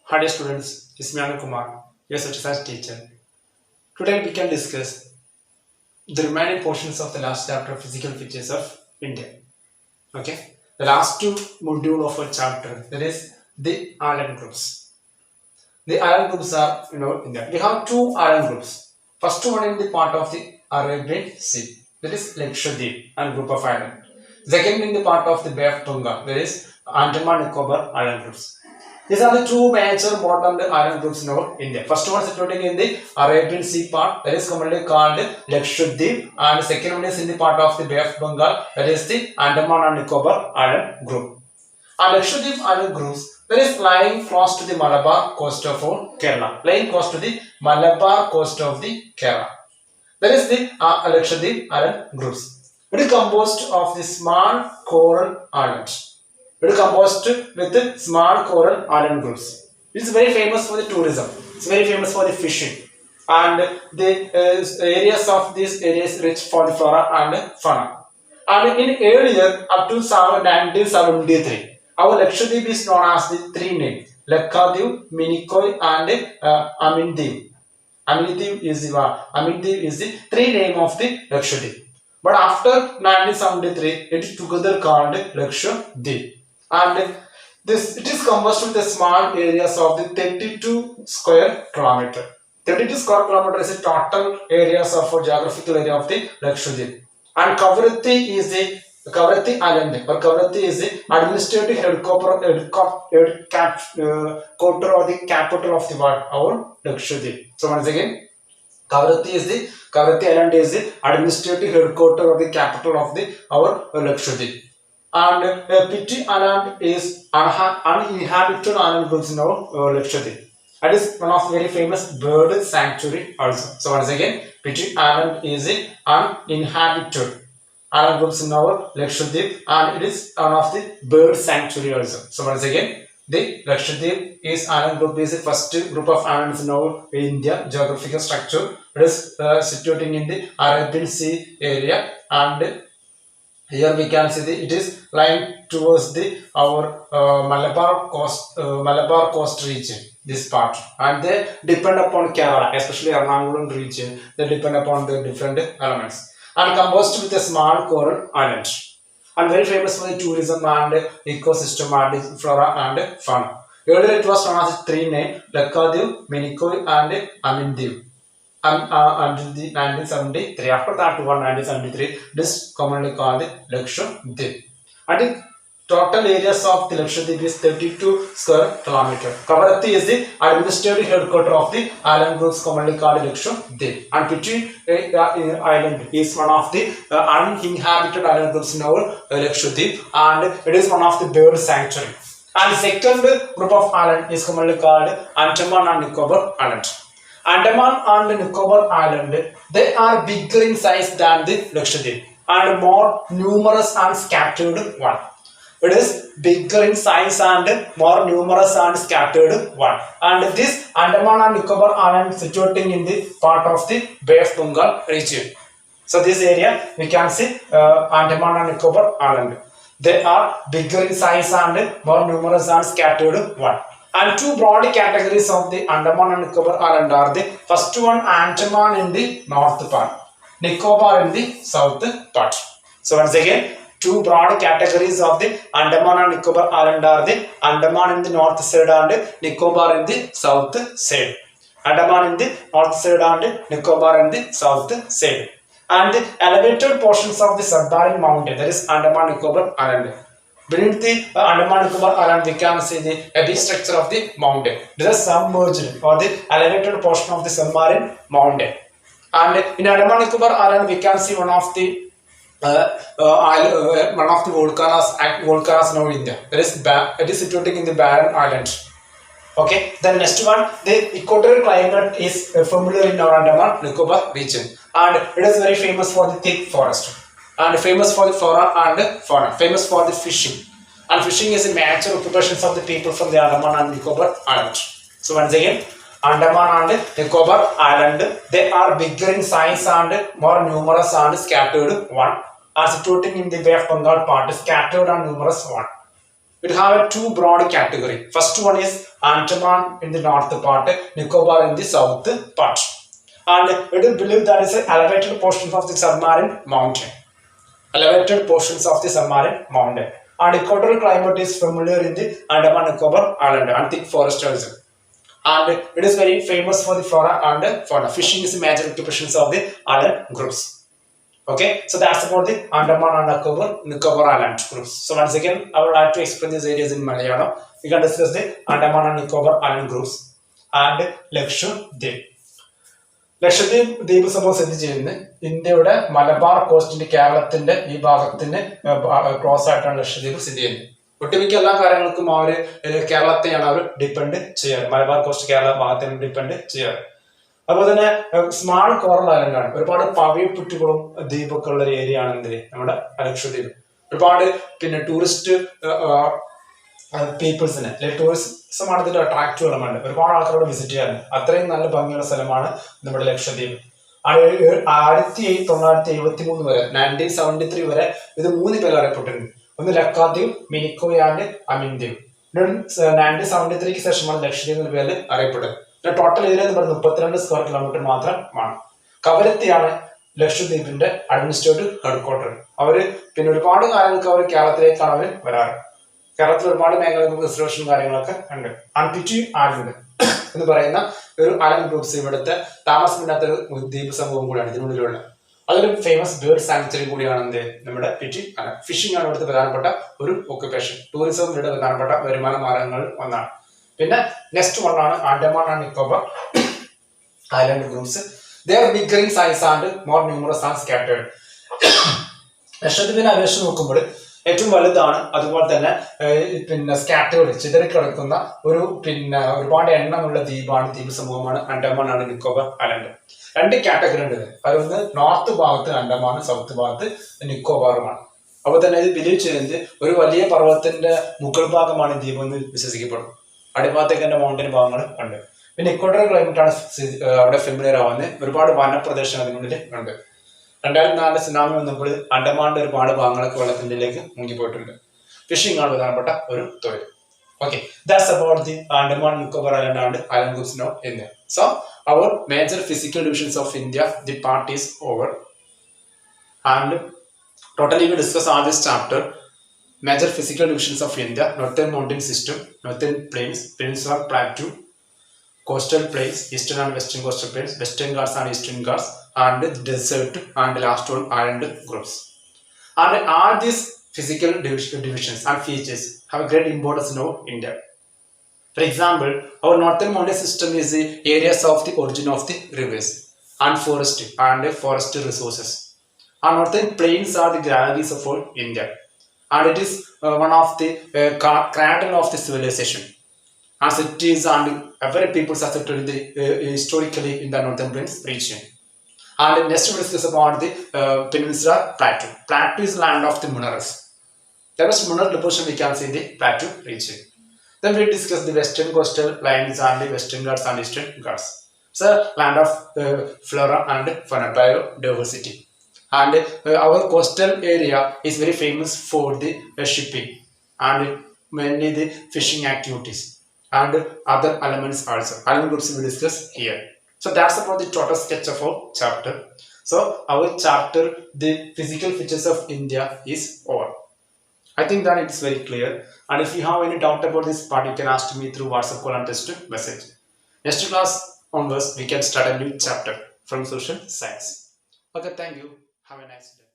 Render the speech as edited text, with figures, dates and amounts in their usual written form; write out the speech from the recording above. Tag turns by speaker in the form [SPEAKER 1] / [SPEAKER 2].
[SPEAKER 1] Hi dear students, this is Anand Kumar, your social science teacher. Today we can discuss the remaining portions of the last chapter of physical features of India. Okay, the last two module of our chapter, that is the island groups. The island groups are India. We have two island groups. First one in the part of the Arabian Sea, that is Lakshadweep and group of island. Second in the part of the Bay of Bengal, that is Andaman Nicobar island groups. These are the two major bottom island groups in India. First one is situated in the Arabian Sea part, that is commonly called Lakshadweep, and the second one is in the part of the Bay of Bengal, that is the Andaman and Nicobar island group. And Lakshadweep island groups, that is lying close to the Malabar coast of Kerala, lying close to the Malabar coast of the Kerala. That is the Lakshadweep island groups. It is composed of the small coral islands. It is composed with small coral island groups. It is very famous for the tourism. It's very famous for the fishing. And the areas of these areas rich for the flora and fauna. And in earlier, up to 1973, our Lakshadweep is known as the three names: Lakshadweep, Minicoy, and Amindiv. Amindiv is the three name of the Lakshadweep. But after 1973, it is together called Lakshadweep. And this it is composed with the small areas of the 32 square kilometer. 32 square kilometer is the total areas of geographical area of the Lakshadweep. And Kavaratti is the Kavaratti Island, or Kavaratti is the administrative headquarter or the capital of the world, our Lakshadweep. So once again, Kavaratti Island is the administrative headquarter or the capital of the our Lakshadweep. And Pitti Island is uninhabited island groups in our Lakshadweep. That is one of very famous bird sanctuary also. So once again, Pitti Island is the uninhabited island groups in our Lakshadweep, and it is one of the bird sanctuary also. So once again, the Lakshadweep is island group is the first group of islands in our India geographical structure. It is situating in the Arabian Sea area, and here we can see it is lying towards the our Malabar coast region, this part, and they depend upon Kerala, especially Ernakulam region. They depend upon the different elements, and composed with a small coral island, and very famous for the tourism and ecosystem and flora and fauna. Earlier it was known as three names: Lakshadweep, Minicoy, and Amindiv. Until the 1973. After that, 1973, this commonly called the Lakshadweep. And the total areas of the Lakshadweep is 32 square kilometer. Kavaratti is the administrative headquarter of the island groups commonly called Lakshadweep. And Pitti Island is one of the uninhabited island groups in our Lakshadweep, and it is one of the bird sanctuary. And the second group of island is commonly called Andaman and Nicobar Island. Andaman and Nicobar Island, they are bigger in size than the Lakshadweep and more numerous and scattered one. It is bigger in size and more numerous and scattered one. And this Andaman and Nicobar Island situating in the part of the Bay of Bengal region. So this area we can see Andaman and Nicobar Island. They are bigger in size and more numerous and scattered one. And two broad categories of the Andaman and Nicobar Island are the first one Andaman in the north part, Nicobar in the south part. So once again, two broad categories of the Andaman and Nicobar Island are the Andaman in the north side and Nicobar in the south side. Andaman in the north side and Nicobar in the south side. And the elevated portions of the Submarine Mountain, that is Andaman Nicobar Island. Beneath the Andaman Nicobar Island, we can see the heavy structure of the mountain. This is submerged or the elevated portion of the submarine mountain. And in Andaman Nicobar Island, we can see one of the volcanoes now in India. It is situated in the Barren Island. Okay. Then next one, the equatorial climate is familiar in our Andaman Nicobar region, and it is very famous for the thick forest. And famous for the flora and fauna, famous for the fishing. And fishing is a major occupation of the people from the Andaman and Nicobar Island. So once again, Andaman and Nicobar Island, they are bigger in size and more numerous and scattered one. Are situating in the Bay of Bengal part, scattered and numerous one. it have a two broad category. First one is Andaman in the north part, Nicobar in the south part. And it is believed that is elevated portions of the submarine mountain. Elevated portions of the submarine mountain. And equatorial climate is familiar in the Andaman Nicobar Island and thick forest also. And it is very famous for the flora and fauna. Fishing is the major occupations of the island groups. Okay, so that's about the Andaman and Nicobar Island groups. So once again, I would like to explain these areas in Malayalam. We can discuss the Andaman and Nicobar Island groups and Lakshadweep. Lakshadweep ദ്വീപ് സമൂഹം സ്ഥിതി ചെയ്യുന്നത് ഇന്ത്യയുടെ മലബാർ കോസ്റ്റിന്റെ കേരളത്തിന്റെ ഈ ഭാഗത്തിന് close ആയിട്ടാണ് ലക്ഷദ്വീപ് സ്ഥിതി ചെയ്യുന്നത്. ഒട്ടുമിക്ക എല്ലാ കാര്യങ്ങൾക്കും അവര് കേരളത്തെയാണ് അവർ ഡിപ്പെൻഡ് ചെയ്യാറ്. മലബാർ കോസ്റ്റ് കേരള ഭാഗത്തിന് ഡിപ്പെൻഡ് ചെയ്യാറ്. അതുപോലെ തന്നെ സ്മാൾ കോറൽ ഐലൻഡ് ആണ്. ഒരുപാട് പവിഴപ്പുറ്റുകളും ദ്വീപൊക്കെ ഉള്ള ഒരു ഏരിയ ആണ് എന്ത് നമ്മുടെ ലക്ഷദ്വീപ്. ഒരുപാട് പിന്നെ ടൂറിസ്റ്റ് പീപ്പിൾസിന് ടൂറിസമാണ് ഇതിന്റെ അട്രാക്റ്റീവുകളുണ്ട്. ഒരുപാട് ആൾക്കാരോട് വിസിറ്റ് ചെയ്യാറുണ്ട്. അത്രയും നല്ല ഭംഗിയുള്ള സ്ഥലമാണ് നമ്മുടെ ലക്ഷദ്വീപ്. 1973 വരെ 1973 വരെ ഇത് 3 പേര് അറിയപ്പെട്ടിട്ടുണ്ട്. ഒന്ന് ലക്കാദ്വീപ്, മിനിക്കോയ് ആൻഡ് അമിൻദ്വീപ്. 1973 ശേഷമാണ് ലക്ഷദ്വീപ് എന്ന പേരിൽ അറിയപ്പെടുന്നത്. ടോട്ടൽ ഏരിയ എന്ന് പറയുന്നത് 32 സ്ക്വയർ കിലോമീറ്റർ മാത്രമാണ്. കവരത്തിയാണ് ലക്ഷദ്വീപിന്റെ അഡ്മിനിസ്ട്രേറ്റീവ് ഹെഡ്ക്വാർട്ടർ. അവര് പിന്നെ ഒരുപാട് കാര്യങ്ങൾക്ക് അവർ കേരളത്തിലേക്കാണ് അവർ വരാറ്. കേരളത്തിൽ ഒരുപാട് മേഖലകൾക്ക് റിസർവേഷനും കാര്യങ്ങളൊക്കെ ഉണ്ട്. ആൻപിറ്റി ആൻഡ് എന്ന് പറയുന്ന ഒരു ഐലൻഡ് ഗ്രൂപ്പ്സ് ഇവിടുത്തെ താമസമില്ലാത്ത ഒരു ദ്വീപ് സമൂഹം കൂടിയാണ് ഇതിനുള്ളിലുള്ള. അതൊരു ഫേമസ് ബേർഡ് സാങ്ച്വറി കൂടിയാണ് എന്ത് നമ്മുടെ പിറ്റി ഐലൻഡ്. ഫിഷിംഗ് ആണ് ഇവിടുത്തെ പ്രധാനപ്പെട്ട ഒരു ഓക്യുപ്പേഷൻ. ടൂറിസം ഇവിടെ പ്രധാനപ്പെട്ട വരുമാന മാർഗങ്ങളിൽ ഒന്നാണ്. പിന്നെ നെക്സ്റ്റ് വൺ ആണ് Andaman and Nicobar island groups. They are bigger in size and more numerous and scattered. ലക്ഷദ്വീപിനെ അപേക്ഷിച്ച് നോക്കുമ്പോൾ ഏറ്റവും വലുതാണ്. അതുപോലെ തന്നെ പിന്നെ സ്കാറ്റേർഡ് ചിതറിക്കിടക്കുന്ന ഒരു പിന്നെ ഒരുപാട് എണ്ണമുള്ള ദ്വീപാണ്, ദ്വീപ് സമൂഹമാണ് Andaman and Nicobar island. 2 category ഉണ്ട്. അതൊന്ന് നോർത്ത് ഭാഗത്ത് ആൻഡമാനും സൗത്ത് ഭാഗത്ത് നിക്കോബാറുമാണ്. അപ്പോൾ തന്നെ ഇത് ബിലീവ് ചെയ്യുന്നത് ഒരു വലിയ പർവ്വതത്തിന്റെ മുകൾ ഭാഗമാണ് ദ്വീപ് എന്ന് വിശ്വസിക്കപ്പെടും. അടിഭാഗത്തേക്ക് തന്നെ മൗണ്ടൻ ഭാഗങ്ങൾ ഉണ്ട്. പിന്നെ ഇക്വട്ടോറിയൽ ക്ലൈമറ്റ് ആണ് അവിടെ ഫെമിലിയർ ആവുന്നത്. ഒരുപാട് വനപ്രദേശം അതിനുള്ളിൽ ഉണ്ട്. 2004 സുനാമി വന്നപ്പോൾ അണ്ടമാന്റെ ഒരുപാട് ഭാഗങ്ങളൊക്കെ വെള്ളത്തിലേക്ക് മുങ്ങിപ്പോയിട്ടുണ്ട്. ഫിഷിംഗ് ആണ് പ്രധാനപ്പെട്ട ഒരു തൊഴിൽ. Okay, that's about the Andaman Nicobar Island and island groups now in India. So our major physical divisions of India, the part is over. And totally we discuss all this chapter. Major physical divisions of India: northern mountain system, northern plains, peninsular plateau, coastal plains, eastern and western coastal plains, western Ghats and eastern Ghats, and desert, and last one island groups. And all these physical divisions and features have a great importance in our India. For example, our northern mountain system is the areas of the origin of the rivers and forest resources. Our northern plains are the granaries of our India, and it is one of the cradle of the civilization. As it is, and every people are settled in the, historically in the northern plains region. And next we discuss about the peninsular plateau. Plateau is land of the minerals. There is mineral deposition we can see in the plateau region. Then we discuss the western coastal lines and the western Ghats and eastern Ghats. So land of flora and fauna, biodiversity. And our coastal area is very famous for the shipping and mainly the fishing activities and other elements also. Island groups we discuss here. So that's about the total sketch of our chapter. So our chapter, the physical features of India, is over. I think that it's very clear. And if you have any doubt about this part, you can ask me through WhatsApp call and text message. Next class onwards, we can start a new chapter from social science. Okay, thank you. Have a nice day.